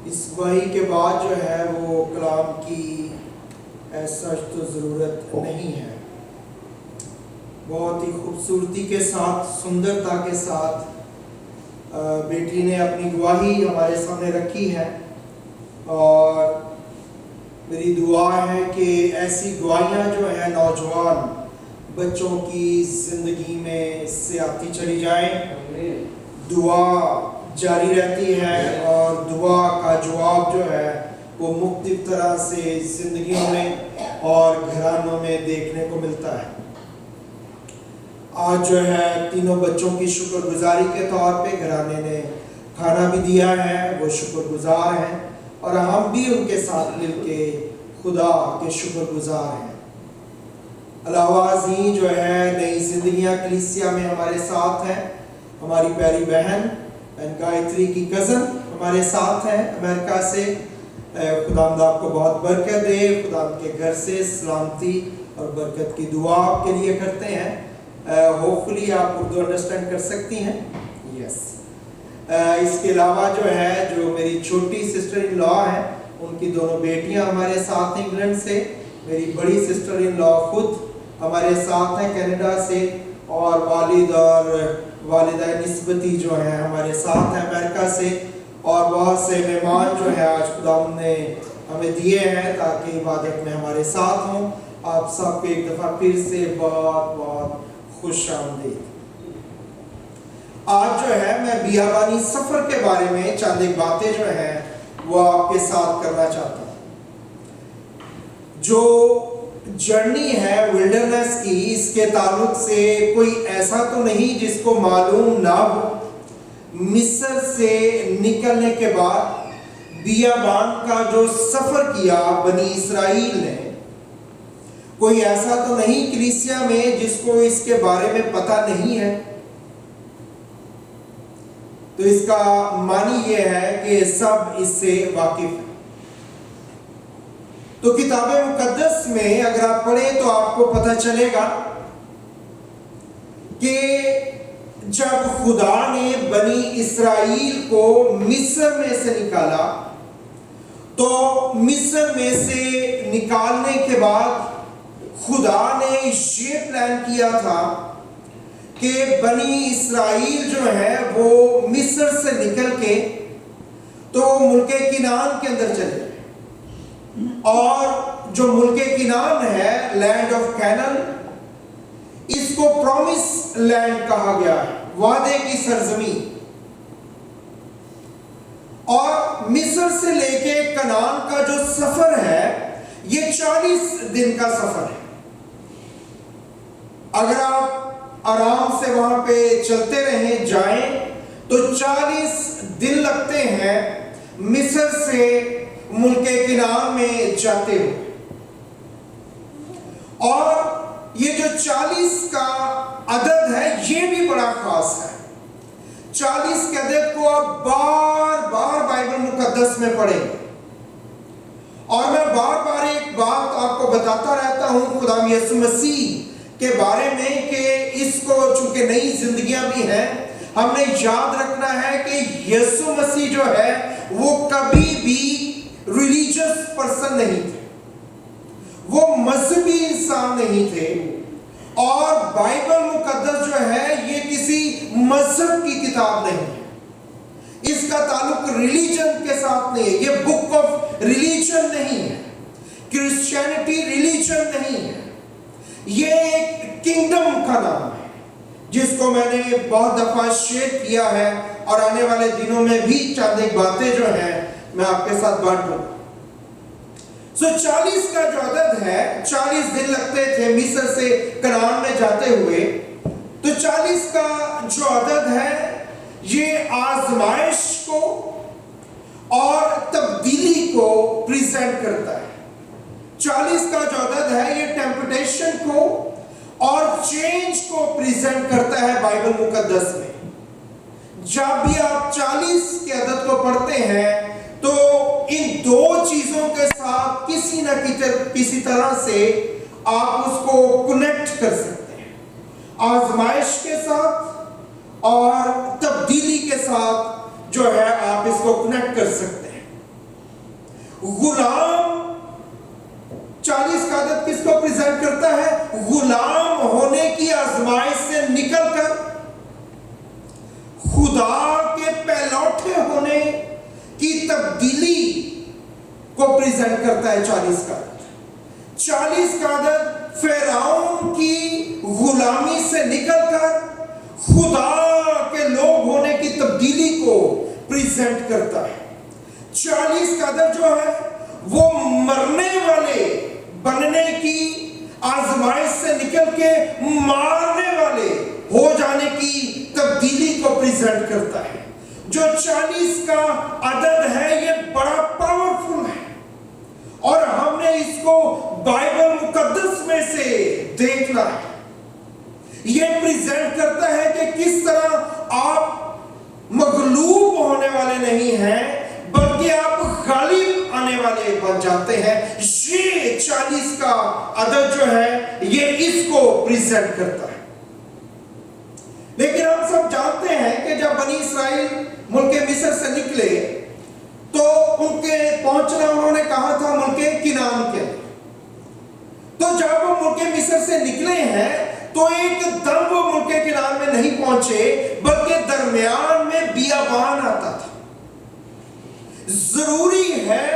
اس گواہی کے بعد جو ہے وہ کلام کی ایسا تو ضرورت نہیں ہے. بہت ہی خوبصورتی کے ساتھ، سندرتا کے ساتھ بیٹی نے اپنی گواہی ہمارے سامنے رکھی ہے، اور میری دعا ہے کہ ایسی گواہیاں جو ہیں نوجوان بچوں کی زندگی میں اس سے آتی چلی جائیں. دعا جاری رہتی ہے اور دعا کا جواب جو ہے وہ مختلف طرح سے زندگیوں میں اور گھرانوں میں دیکھنے کو ملتا ہے. آج جو ہے تینوں بچوں کی شکر گزاری کے طور پہ گھرانے نے کھانا بھی دیا ہے، وہ شکر گزار ہیں، اور ہم بھی ان کے ساتھ مل کے خدا کے شکر گزار ہیں. علاوہ ازیں جو ہے نئی زندگیاں کلیسیا میں ہمارے ساتھ ہیں. ہماری پیاری بہن گایتری کی کزن ہمارے ساتھ ہیں امریکہ سے. خداوند آپ کو بہت برکت دے. خداوند کے گھر سے سلامتی اور برکت کی دعا آپ کے لیے کرتے ہیں. ہوپفلی آپ اردو انڈرسٹینڈ کر سکتی ہیں. یس. اس کے علاوہ جو ہے جو میری چھوٹی سسٹر ان لا ہیں، ان کی دونوں بیٹیاں ہمارے ساتھ ہیں انگلینڈ سے. میری بڑی سسٹر ان لا خود ہمارے ساتھ ہیں کینیڈا سے، اور والد اور والدہ نسبتی جو ہیں ہمارے ساتھ ہیں امریکہ سے. اور بہت سے مہمان جو ہیں آج خداوند نے ہمیں دیے ہیں تاکہ عبادت میں ہمارے ساتھ ہوں. آپ سب کو ایک دفعہ پھر سے بہت بہت خوش آمدید. آج جو ہے میں بیابانی سفر کے بارے میں چند ایک باتیں جو ہیں وہ آپ کے ساتھ کرنا چاہتا ہوں. جو جرنی ہے ولڈرنس کی، اس کے تعلق سے کوئی ایسا تو نہیں جس کو معلوم نہ ہو. مصر سے نکلنے کے بعد بیابان کا جو سفر کیا بنی اسرائیل نے، کوئی ایسا تو نہیں کلیسیا میں جس کو اس کے بارے میں پتہ نہیں ہے. تو اس کا معنی یہ ہے کہ سب اس سے واقف ہیں. تو کتاب مقدس میں اگر آپ پڑھیں تو آپ کو پتہ چلے گا کہ جب خدا نے بنی اسرائیل کو مصر میں سے نکالا، تو مصر میں سے نکالنے کے بعد خدا نے یہ پلان کیا تھا کہ بنی اسرائیل جو ہے وہ مصر سے نکل کے تو ملک کنعان کے اندر چلے. اور جو ملک کنعان ہے، لینڈ آف کینان، اس کو پرومس لینڈ کہا گیا ہے، وعدے کی سرزمین. اور مصر سے لے کے کنعان کا جو سفر ہے یہ 40 دن کا سفر ہے. اگر آپ آرام سے وہاں پہ چلتے رہیں جائیں تو 40 دن لگتے ہیں مصر سے ملک کنعان میں جاتے ہو. اور یہ جو 40 کا عدد ہے یہ بھی بڑا خاص ہے. 40 کے عدد کو آپ بار بار بائبل مقدس میں پڑھیں گے، اور میں بار بار ایک بات آپ کو بتاتا رہتا ہوں خدا یسوع مسیح کے بارے میں کہ اس کو چونکہ نئی زندگیاں بھی ہیں، ہم نے یاد رکھنا ہے کہ یسوع مسیح جو ہے وہ کبھی بھی ریلیجس پرسن نہیں تھے، وہ مذہبی انسان نہیں تھے. اور بائبل مقدس جو ہے یہ کسی مذہب کی کتاب نہیں ہے. اس کا تعلق ریلیجن کے ساتھ نہیں ہے. یہ بک آف ریلیجن نہیں ہے. کرسچینٹی ریلیجن نہیں ہے. یہ ایک کنگڈم کا نام ہے جس کو میں نے بہت دفعہ شیئر کیا ہے، اور آنے والے دنوں میں بھی چند ایک باتیں جو ہیں میں آپ کے ساتھ بانٹوں. 40 کا جو عدد ہے، 40 دن لگتے تھے مصر سے کنعان میں جاتے ہوئے. تو 40 کا جو عدد ہے یہ آزمائش کو اور تبدیلی کو پریزنٹ کرتا ہے. 40 کا جو عدد ہے یہ ٹیمپٹیشن کو اور چینج کو پریزنٹ کرتا ہے بائبل مقدس میں. جب بھی آپ 40 کے عدد کو پڑھتے ہیں تو ان دو چیزوں کے ساتھ کسی نہ کسی طرح سے آپ اس کو کنیکٹ کر سکتے ہیں. آزمائش کے ساتھ اور تبدیلی کے ساتھ جو ہے آپ اس کو کنیکٹ کر سکتے ہیں. غلام 40 کا عدد کس کو پریزنٹ کرتا ہے؟ غلام ہونے کی آزمائش سے نکل کر خدا کے پہلوٹے ہونے کی تبدیلی کو پریزنٹ کرتا ہے 40 کا عدد۔ 40 کا عدد فرعون کی غلامی سے نکل کر خدا کے لوگ ہونے کی تبدیلی کو پریزنٹ کرتا ہے۔ 40 کا عدد جو ہے وہ مرنے والے بننے کی آزمائش سے نکل کے مارنے والے ہو جانے کی تبدیلی کو پریزنٹ کرتا ہے۔ جو 40 کا عدد ہے یہ بڑا پاورفل ہے، اور ہم نے اس کو بائبل مقدس میں سے دیکھنا ہے۔ یہ پریزنٹ کرتا ہے کہ کس طرح آپ مغلوب ہونے والے نہیں ہیں بلکہ آپ غالب آنے والے بن جاتے ہیں۔ یہ 40 کا عدد جو ہے یہ اس کو پریزنٹ کرتا ہے۔ لیکن ہم سب جانتے ہیں کہ جب بنی اسرائیل ملک مصر سے نکلے تو ان کے پہنچنا انہوں نے کہا تھا ملک کنعان کے۔ تو جب وہ ملک مصر سے نکلے ہیں تو ایک دم وہ ملک کنعان میں نہیں پہنچے بلکہ درمیان میں بیابان آتا تھا۔ ضروری ہے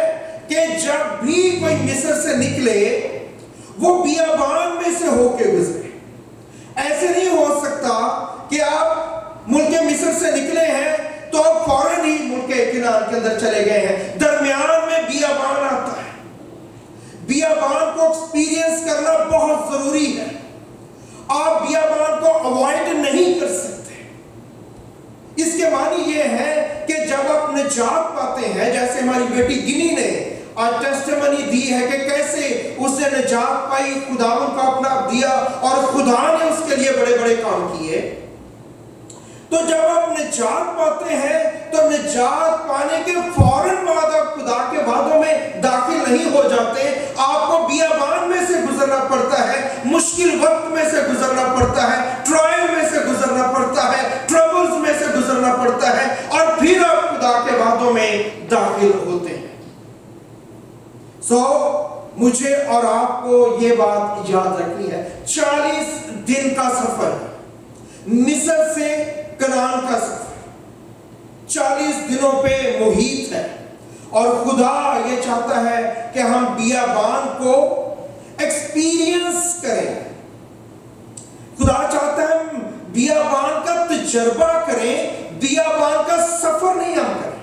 کہ جب بھی کوئی مصر سے نکلے وہ بیابان میں سے ہو کے گزرے۔ ایسے نہیں ہو سکتا کہ آپ ملک مصر سے نکلے ہیں تو آپ فوراً ہی ملک کنعان کے اندر چلے گئے ہیں۔ درمیان میں بیابان آتا ہے۔ بیابان کو ایکسپیرینس کرنا بہت ضروری ہے۔ آپ بیابان کو اوائڈ نہیں کر سکتے۔ اس کے معنی یہ ہے کہ جب آپ نجات پاتے ہیں، جیسے ہماری بیٹی گنی نے آج ٹیسٹیمنی دی ہے کہ کیسے اس نے نجات پائی، خداوند کو اپنا دیا اور خدا نے اس کے لیے بڑے بڑے کام کیے۔ تو جب آپ نجات پاتے ہیں تو نجات پانے کے فوراً بعد آپ خدا کے وعدوں میں داخل نہیں ہو جاتے۔ آپ کو بیابان میں سے گزرنا پڑتا ہے، مشکل وقت میں سے گزرنا پڑتا ہے، ٹرائل میں سے گزرنا پڑتا ہے، ٹربلز میں سے گزرنا پڑتا ہے، اور پھر آپ خدا کے وعدوں میں داخل ہوتے ہیں۔ مجھے اور آپ کو یہ بات یاد رکھنی ہے، 40 دن کا سفر، مصر سے کنعان کا سفر 40 دنوں پہ محیط ہے، اور خدا یہ چاہتا ہے کہ ہم بیابان کو ایکسپیرینس کریں۔ خدا چاہتا ہے ہم بیابان کا تجربہ کریں، بیابان کا سفر نہیں ہم کریں۔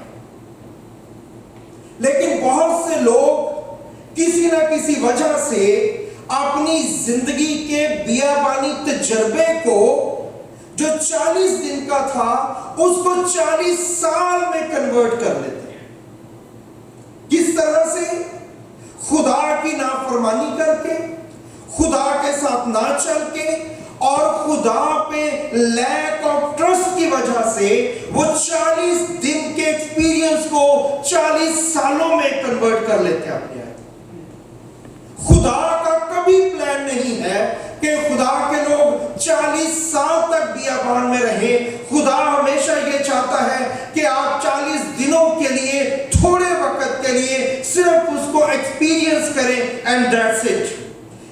لیکن بہت سے لوگ کسی نہ کسی وجہ سے اپنی زندگی کے بیابانی تجربے کو جو 40 دن کا تھا اس کو 40 سال میں کنورٹ کر لیتے ہیں۔ کس طرح سے؟ خدا کی نافرمانی کر کے، خدا کے ساتھ نہ چل کے، اور خدا پہ لیک آف ٹرسٹ کی وجہ سے وہ 40 دن کے ایکسپیرینس کو 40 سالوں میں کنورٹ کر لیتے ہیں اپنے آپ۔ خدا کا کبھی پلان نہیں ہے کہ خدا کے لوگ 40 سال تک بیابان میں رہیں۔ خدا ہمیشہ یہ چاہتا ہے کہ آپ 40 دنوں کے لیے، تھوڑے وقت کے لیے صرف اس کو ایکسپیرینس کریں اینڈ دیٹس اٹ۔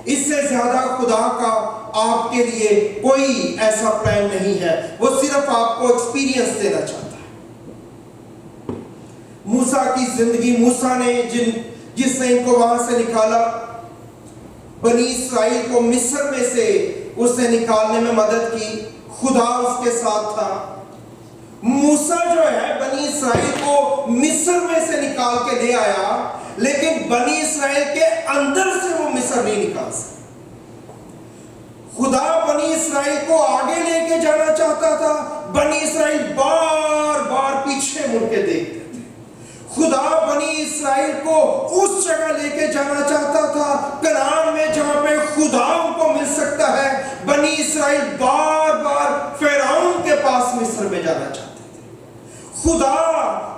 اس سے زیادہ خدا کا آپ کے لیے کوئی ایسا پلان نہیں ہے، وہ صرف آپ کو ایکسپیرینس دینا چاہتا ہے۔ موسیٰ کی زندگی، موسیٰ نے جس نے ان کو وہاں سے نکالا، بنی اسرائیل کو مصر میں سے اس نے نکالنے میں مدد کی، خدا اس کے ساتھ تھا۔ موسیٰ جو ہے بنی اسرائیل کو مصر میں سے نکال کے لے آیا، لیکن بنی اسرائیل کے اندر سے وہ مصر نہیں نکال سکتا۔ خدا بنی اسرائیل کو آگے لے کے جانا چاہتا تھا، بنی اسرائیل بار بار پیچھے مڑ کے دیکھتے تھے۔ خدا بنی اسرائیل کو اس جگہ لے کے جانا چاہتا تھا کنعان میں جہاں پہ خدا ان کو مل سکتا ہے، بنی اسرائیل بار بار فرعون کے پاس مصر میں جانا چاہتے تھے۔ خدا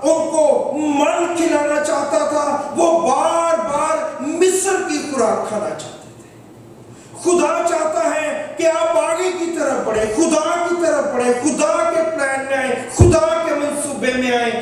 ان کو من کھلانا چاہتا تھا، وہ بار بار مصر کی خوراک کھانا چاہتے تھے۔ خدا چاہتا ہے کہ آپ آگے کی طرف بڑھیں، خدا کی طرف بڑھیں، خدا کے پلان میں آئیں، خدا کے منصوبے میں آئیں،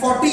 40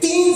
3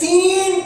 3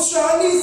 40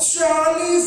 40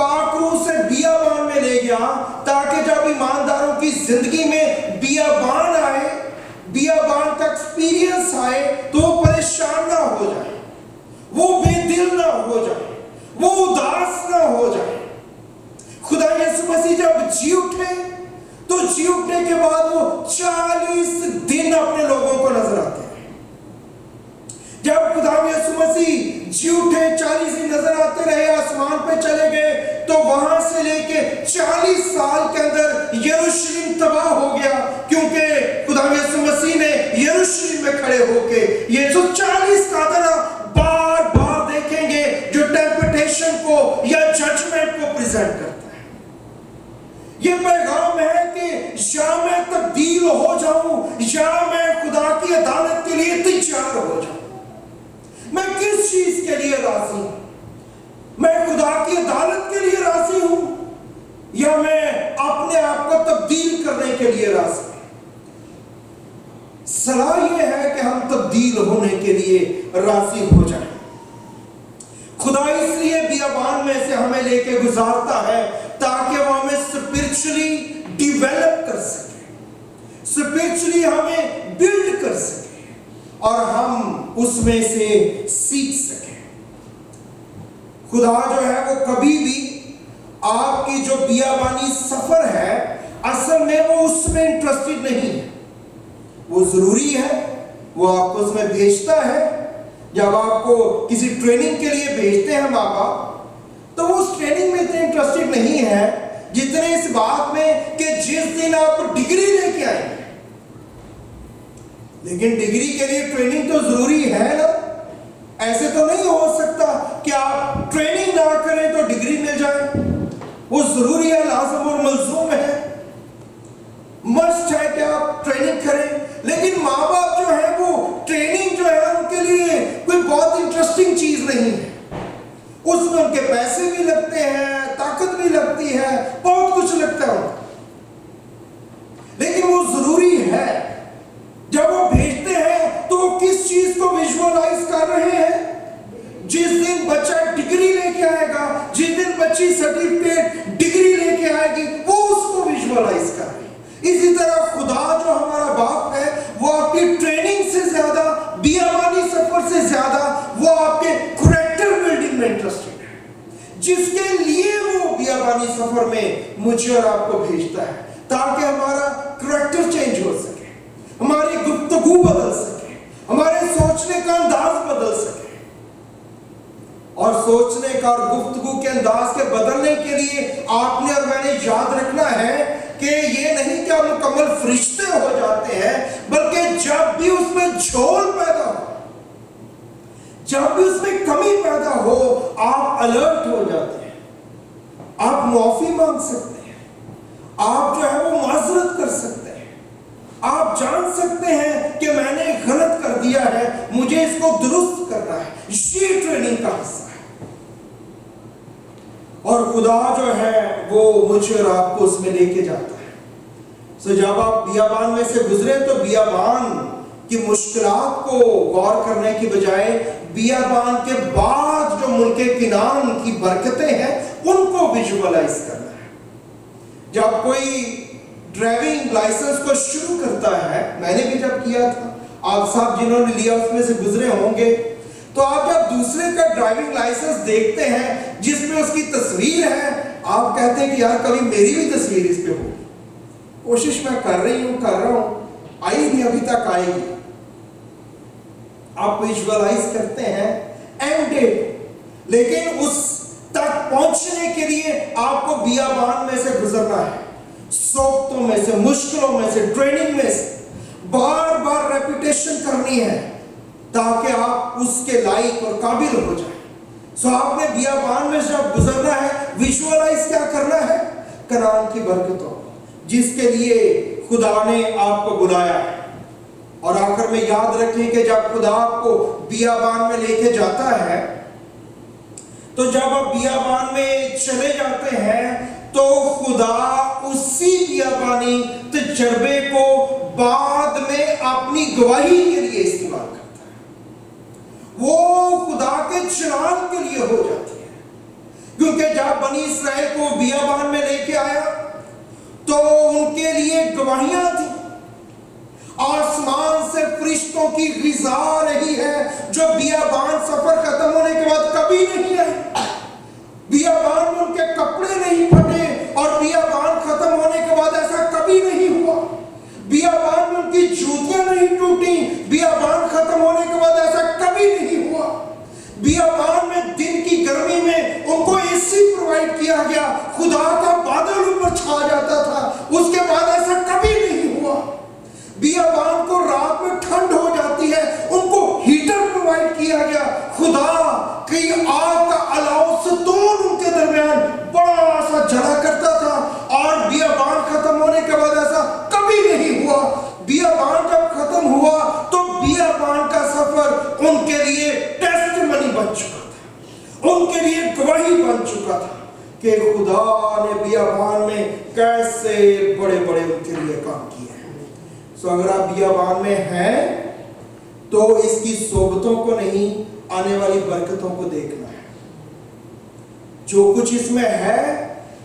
پاک روح سے بیابان میں لے گیا تاکہ جب ایمانداروں کی زندگی میں بیابان آئے، بیابان کا ایکسپیرینس آئے تو وہ پریشان نہ ہو جائے، وہ بے دل نہ ہو جائے، وہ اداس نہ ہو جائے۔ خدا یسوع مسیح جب جی اٹھے تو جی اٹھنے کے بعد وہ 40 دن اپنے لوگوں کو نظر آتے ہیں۔ جب خدا یسوع مسیح جی اٹھے، 40 دن نظر آتے رہے، آسمان پہ چلے گئے، تو وہاں سے لے کے 40 سال کے اندر یروشلم تباہ ہو گیا، کیونکہ خدا یسوع مسیح نے یروشلم میں کھڑے ہو کے یہ جو 40 کا طرح بار بار دیکھیں گے جو ٹیمپٹیشن کو یا ججمنٹ کو پریزنٹ کرتا ہے۔ یہ پیغام ہے کہ یا میں تبدیل ہو جاؤں یا میں خدا کی عدالت کے لیے تیار ہو جاؤں۔ میں کس چیز کے لیے راضی ہوں؟ میں خدا کی عدالت کے لیے راضی ہوں یا میں اپنے آپ کو تبدیل کرنے کے لیے راضی ہوں؟ صلاح یہ ہے کہ ہم تبدیل ہونے کے لیے راضی ہو جائیں۔ خدا اس لیے بیابان میں سے ہمیں لے کے گزارتا ہے تاکہ وہ ہمیں اسپرچولی ڈیویلپ کر سکے، اسپرچولی ہمیں بلڈ کر سکے اور ہم اس میں سے سیکھ سکیں۔ خدا جو ہے وہ کبھی بھی آپ کی جو بیابانی سفر ہے اصل میں وہ اس میں انٹرسٹڈ نہیں ہے۔ وہ ضروری ہے، وہ آپ کو اس میں بھیجتا ہے۔ جب آپ کو کسی ٹریننگ کے لیے بھیجتے ہیں ماں باپ تو وہ اس ٹریننگ میں اتنے انٹرسٹڈ نہیں ہے جتنے اس بات میں کہ جس دن آپ ڈگری لے کے آئیں گے۔ لیکن ڈگری کے لیے ٹریننگ تو ضروری ہے نا، ایسے تو نہیں ہو سکتا کہ آپ ٹریننگ نہ کریں تو ڈگری مل جائے۔ وہ ضروری ہے، لازم اور ملزوم ہے، مسٹ ہے کہ آپ ٹریننگ کریں۔ لیکن ماں باپ جو ہے وہ ٹریننگ جو ہے ان کے لیے کوئی بہت انٹرسٹنگ چیز نہیں ہے۔ اس میں ان کے پیسے بھی لگتے ہیں، طاقت بھی لگتی ہے، بہت کچھ لگتا ہے، لیکن وہ ضروری ہے۔ جب وہ بھیجتے ہیں تو وہ کس چیز کو ویژوالائز کر رہے ہیں؟ جس دن بچہ ڈگری لے کے آئے گا، جس دن بچی سرٹیفکیٹ ڈگری لے کے آئے گی، وہ اس کو ویژوالائز کر رہے ہیں۔ اسی طرح خدا جو ہمارا باپ ہے وہ آپ کی ٹریننگ سے زیادہ، بیابانی سفر سے زیادہ وہ آپ کے کریکٹر بلڈنگ میں انٹرسٹڈ ہے، جس کے لیے وہ بیابانی سفر میں مجھے اور آپ کو بھیجتا ہے تاکہ ہمارا کریکٹر چینج ہو سکے، ہماری گفتگو بدل سکے، ہمارے سوچنے کا انداز بدل سکے۔ اور سوچنے کا اور گفتگو کے انداز کے بدلنے کے لیے آپ نے اور میں نے یاد رکھنا ہے کہ یہ نہیں کہ آپ مکمل فرشتے ہو جاتے ہیں، بلکہ جب بھی اس میں جھول پیدا ہو، جب بھی اس میں کمی پیدا ہو، آپ الرٹ ہو جاتے ہیں، آپ معافی مانگ سکتے ہیں، آپ جو ہے وہ معذرت کر سکتے ہیں، آپ جان سکتے ہیں کہ میں نے غلط کر دیا ہے، مجھے اس کو درست کرنا ہے۔ یہ ٹریننگ کا حصہ ہے۔ اور خدا جو ہے وہ مجھے اور آپ کو اس میں لے کے جاتا ہے۔ سو جب آپ بیابان میں سے گزرے تو بیابان کی مشکلات کو غور کرنے کی بجائے بیابان کے بعد جو ملک کنعان کی برکتیں ہیں ان کو ویژوالائز کرنا ہے۔ جب کوئی ڈرائیونگ لائسنس کو شروع کرتا ہے، میں نے بھی جب کیا تھا، آپ صاحب جنہوں نے لیا اس میں سے گزرے ہوں گے، تو آپ جب دوسرے کا ڈرائیونگ لائسنس دیکھتے ہیں جس میں اس کی تصویر ہے، آپ کہتے ہیں کہ یار کبھی میری بھی تصویر اس پہ ہو۔ کوشش میں کر رہا ہوں، آئی نہیں، ابھی تک آئے گی۔ آپ ویژوالائز کرتے ہیں اینڈ ڈیٹ، لیکن اس تک پہنچنے کے لیے آپ کو بیابان میں سے گزرنا ہے، صعوبتوں میں سے، مشکلوں میں سے، ٹریننگ میں سے بار بار ریپیٹیشن کرنی ہے تاکہ آپ اس کے لائق اور قابل ہو جائیں۔ سو آپ نے بیابان میں جب گزرنا ہے، ویژوالائز کیا کرنا ہے؟ کنعان کی برکتوں جس کے لیے خدا نے آپ کو بلایا ہے۔ اور آخر میں یاد رکھیں کہ جب خدا آپ کو بیابان میں لے کے جاتا ہے تو جب آپ بیابان میں چلے جاتے ہیں تو خدا اسی بیابانی تجربے کو بعد میں اپنی گواہی کے لیے استعمال کرتا ہے۔ وہ خدا کے چلان کے لیے ہو جاتی ہے۔ کیونکہ جب بنی اسرائیل کو بیابان میں لے کے آیا تو ان کے لیے گواہیاں تھیں، آسمان سے فرشتوں کی غذا رہی ہے جو بیابان سفر ختم ہونے کے بعد کبھی نہیں آئی۔ بیابان میں ان کے کپڑے نہیں پھٹے اور بیابان ختم ہونے کے بعد ایسا کبھی نہیں ہوا۔ بیابان میں ان کی جوتیاں نہیں ٹوٹیں، بیابان ختم ہونے کے بعد ایسا کبھی نہیں ہوا۔ بیابان میں دن کی گرمی میں ان کو اے سی پرووائڈ کیا گیا، خدا کا بادل اوپر چھا جاتا تھا، اس کے بعد ایسا کبھی نہیں ہوا۔ بیابان کو رات میں ٹھنڈ ہو جاتی ہے، ان کو ہیٹر پرووائڈ کیا گیا، خدا کی آگ کا الاؤ ستون ان کے درمیان بڑا سا جلا کرتا تھا، اور بیابان ختم ہونے کے بعد ایسا کبھی نہیں ہوا۔ بیابان جب ختم ہوا تو بیابان کا سفر ان کے لیے ٹیسٹمنی بن چکا تھا، ان کے لیے گواہی بن چکا تھا کہ خدا نے بیابان میں کیسے بڑے بڑے ان کے لیے کام کیے ہیں۔ سو اگر آپ بیابان میں ہیں تو اس کی صحبتوں کو نہیں، آنے والی برکتوں کو دیکھنا ہے۔ جو کچھ اس میں ہے،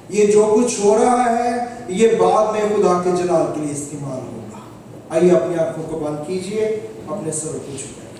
یہ جو کچھ ہو رہا ہے، یہ بعد میں خدا کے جلال کے لیے استعمال ہوگا۔ آئیے اپنی آنکھوں کو بند کیجئے، اپنے سروں کو جھکائیں۔